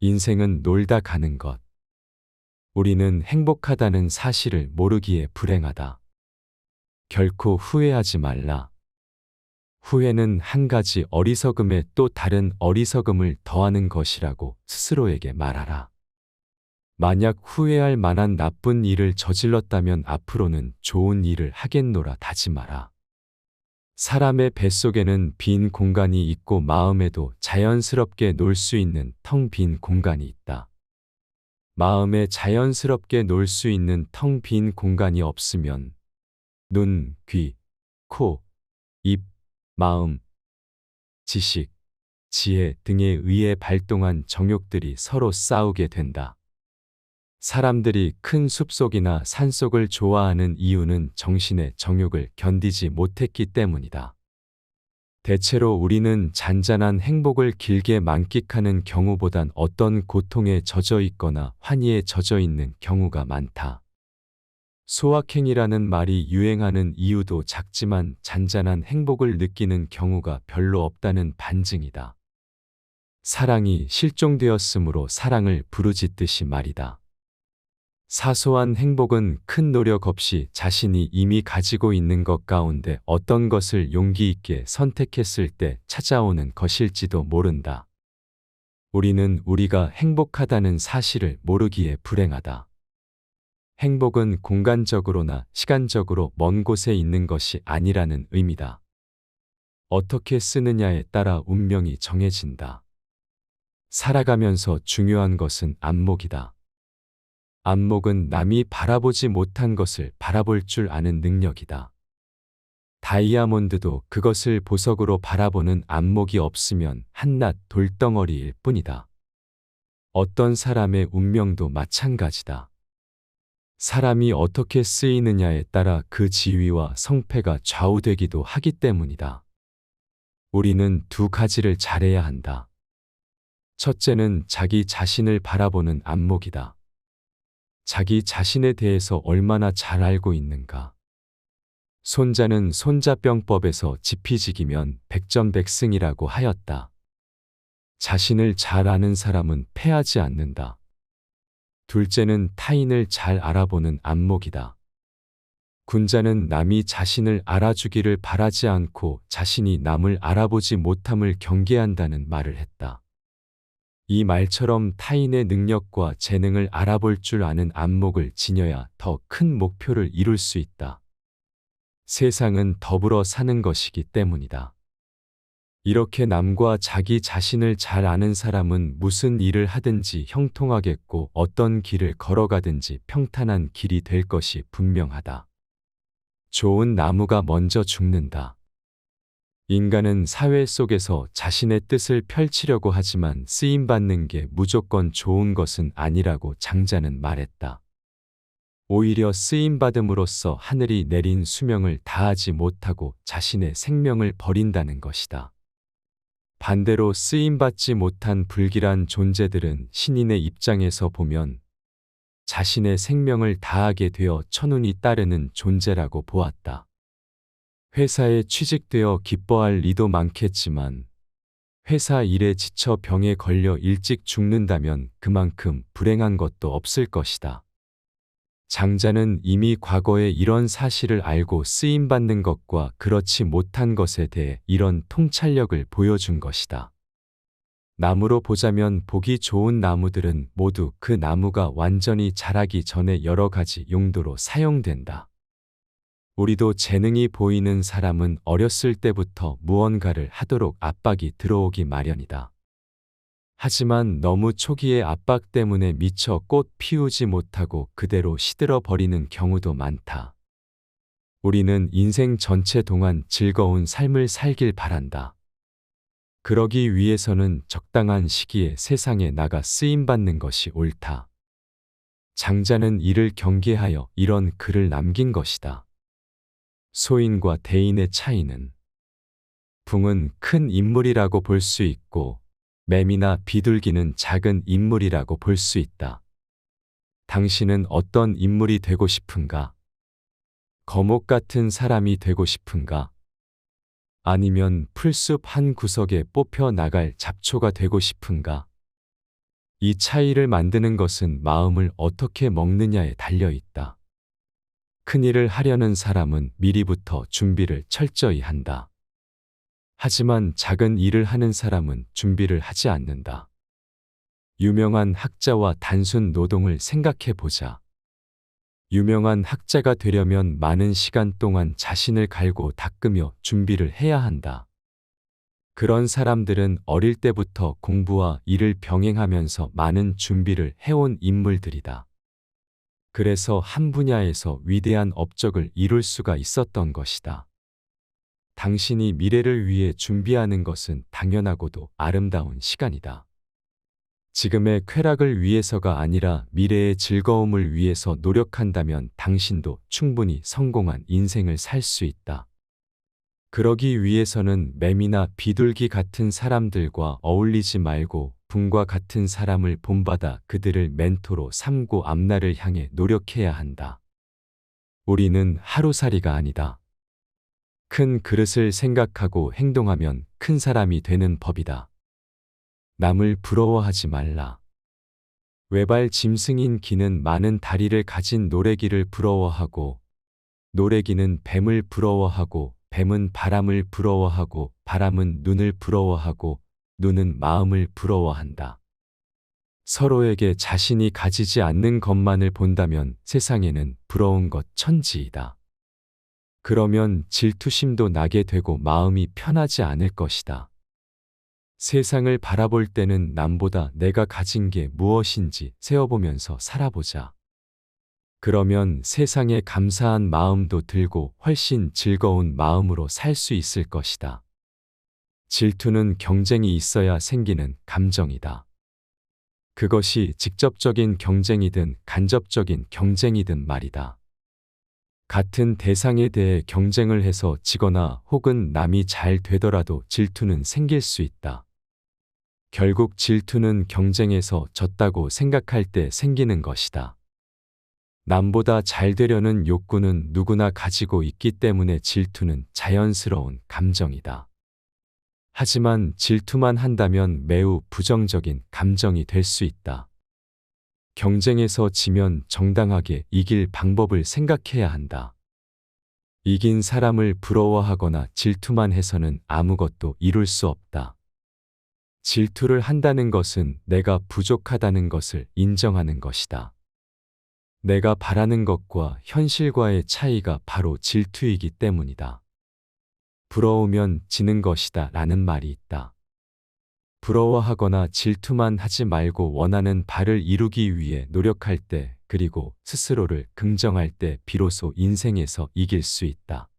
인생은 놀다 가는 것. 우리는 행복하다는 사실을 모르기에 불행하다. 결코 후회하지 말라. 후회는 한 가지 어리석음에 또 다른 어리석음을 더하는 것이라고 스스로에게 말하라. 만약 후회할 만한 나쁜 일을 저질렀다면 앞으로는 좋은 일을 하겠노라 다짐하라. 사람의 뱃속에는 빈 공간이 있고 마음에도 자연스럽게 놀 수 있는 텅 빈 공간이 있다. 마음에 자연스럽게 놀 수 있는 텅 빈 공간이 없으면 눈, 귀, 코, 입, 마음, 지식, 지혜 등에 의해 발동한 정욕들이 서로 싸우게 된다. 사람들이 큰 숲속이나 산속을 좋아하는 이유는 정신의 정욕을 견디지 못했기 때문이다. 대체로 우리는 잔잔한 행복을 길게 만끽하는 경우보단 어떤 고통에 젖어 있거나 환희에 젖어 있는 경우가 많다. 소확행이라는 말이 유행하는 이유도 작지만 잔잔한 행복을 느끼는 경우가 별로 없다는 반증이다. 사랑이 실종되었으므로 사랑을 부르짖듯이 말이다. 사소한 행복은 큰 노력 없이 자신이 이미 가지고 있는 것 가운데 어떤 것을 용기 있게 선택했을 때 찾아오는 것일지도 모른다. 우리는 우리가 행복하다는 사실을 모르기에 불행하다. 행복은 공간적으로나 시간적으로 먼 곳에 있는 것이 아니라는 의미다. 어떻게 쓰느냐에 따라 운명이 정해진다. 살아가면서 중요한 것은 안목이다. 안목은 남이 바라보지 못한 것을 바라볼 줄 아는 능력이다. 다이아몬드도 그것을 보석으로 바라보는 안목이 없으면 한낱 돌덩어리일 뿐이다. 어떤 사람의 운명도 마찬가지다. 사람이 어떻게 쓰이느냐에 따라 그 지위와 성패가 좌우되기도 하기 때문이다. 우리는 두 가지를 잘해야 한다. 첫째는 자기 자신을 바라보는 안목이다. 자기 자신에 대해서 얼마나 잘 알고 있는가. 손자는 손자병법에서 지피지기면 백전백승이라고 하였다. 자신을 잘 아는 사람은 패하지 않는다. 둘째는 타인을 잘 알아보는 안목이다. 군자는 남이 자신을 알아주기를 바라지 않고 자신이 남을 알아보지 못함을 경계한다는 말을 했다. 이 말처럼 타인의 능력과 재능을 알아볼 줄 아는 안목을 지녀야 더 큰 목표를 이룰 수 있다. 세상은 더불어 사는 것이기 때문이다. 이렇게 남과 자기 자신을 잘 아는 사람은 무슨 일을 하든지 형통하겠고 어떤 길을 걸어가든지 평탄한 길이 될 것이 분명하다. 좋은 나무가 먼저 죽는다. 인간은 사회 속에서 자신의 뜻을 펼치려고 하지만 쓰임받는 게 무조건 좋은 것은 아니라고 장자는 말했다. 오히려 쓰임받음으로써 하늘이 내린 수명을 다하지 못하고 자신의 생명을 버린다는 것이다. 반대로 쓰임받지 못한 불길한 존재들은 신인의 입장에서 보면 자신의 생명을 다하게 되어 천운이 따르는 존재라고 보았다. 회사에 취직되어 기뻐할 리도 많겠지만 회사 일에 지쳐 병에 걸려 일찍 죽는다면 그만큼 불행한 것도 없을 것이다. 장자는 이미 과거에 이런 사실을 알고 쓰임받는 것과 그렇지 못한 것에 대해 이런 통찰력을 보여준 것이다. 나무로 보자면 보기 좋은 나무들은 모두 그 나무가 완전히 자라기 전에 여러 가지 용도로 사용된다. 우리도 재능이 보이는 사람은 어렸을 때부터 무언가를 하도록 압박이 들어오기 마련이다. 하지만 너무 초기의 압박 때문에 미처 꽃 피우지 못하고 그대로 시들어 버리는 경우도 많다. 우리는 인생 전체 동안 즐거운 삶을 살길 바란다. 그러기 위해서는 적당한 시기에 세상에 나가 쓰임받는 것이 옳다. 장자는 이를 경계하여 이런 글을 남긴 것이다. 소인과 대인의 차이는 붕은 큰 인물이라고 볼 수 있고 매미나 비둘기는 작은 인물이라고 볼 수 있다. 당신은 어떤 인물이 되고 싶은가? 거목 같은 사람이 되고 싶은가? 아니면 풀숲 한 구석에 뽑혀 나갈 잡초가 되고 싶은가? 이 차이를 만드는 것은 마음을 어떻게 먹느냐에 달려 있다. 큰 일을 하려는 사람은 미리부터 준비를 철저히 한다. 하지만 작은 일을 하는 사람은 준비를 하지 않는다. 유명한 학자와 단순 노동을 생각해 보자. 유명한 학자가 되려면 많은 시간 동안 자신을 갈고 닦으며 준비를 해야 한다. 그런 사람들은 어릴 때부터 공부와 일을 병행하면서 많은 준비를 해온 인물들이다. 그래서 한 분야에서 위대한 업적을 이룰 수가 있었던 것이다. 당신이 미래를 위해 준비하는 것은 당연하고도 아름다운 시간이다. 지금의 쾌락을 위해서가 아니라 미래의 즐거움을 위해서 노력한다면 당신도 충분히 성공한 인생을 살 수 있다. 그러기 위해서는 매미나 비둘기 같은 사람들과 어울리지 말고 붕과 같은 사람을 본받아 그들을 멘토로 삼고 앞날을 향해 노력해야 한다. 우리는 하루살이가 아니다. 큰 그릇을 생각하고 행동하면 큰 사람이 되는 법이다. 남을 부러워하지 말라. 외발 짐승인 기는 많은 다리를 가진 노래기를 부러워하고, 노래기는 뱀을 부러워하고, 뱀은 바람을 부러워하고, 바람은 눈을 부러워하고, 눈은 마음을 부러워한다. 서로에게 자신이 가지지 않는 것만을 본다면 세상에는 부러운 것 천지이다. 그러면 질투심도 나게 되고 마음이 편하지 않을 것이다. 세상을 바라볼 때는 남보다 내가 가진 게 무엇인지 세어보면서 살아보자. 그러면 세상에 감사한 마음도 들고 훨씬 즐거운 마음으로 살 수 있을 것이다. 질투는 경쟁이 있어야 생기는 감정이다. 그것이 직접적인 경쟁이든 간접적인 경쟁이든 말이다. 같은 대상에 대해 경쟁을 해서 지거나 혹은 남이 잘 되더라도 질투는 생길 수 있다. 결국 질투는 경쟁에서 졌다고 생각할 때 생기는 것이다. 남보다 잘 되려는 욕구는 누구나 가지고 있기 때문에 질투는 자연스러운 감정이다. 하지만 질투만 한다면 매우 부정적인 감정이 될 수 있다. 경쟁에서 지면 정당하게 이길 방법을 생각해야 한다. 이긴 사람을 부러워하거나 질투만 해서는 아무것도 이룰 수 없다. 질투를 한다는 것은 내가 부족하다는 것을 인정하는 것이다. 내가 바라는 것과 현실과의 차이가 바로 질투이기 때문이다. 부러우면 지는 것이다 라는 말이 있다. 부러워하거나 질투만 하지 말고 원하는 바를 이루기 위해 노력할 때, 그리고 스스로를 긍정할 때 비로소 인생에서 이길 수 있다.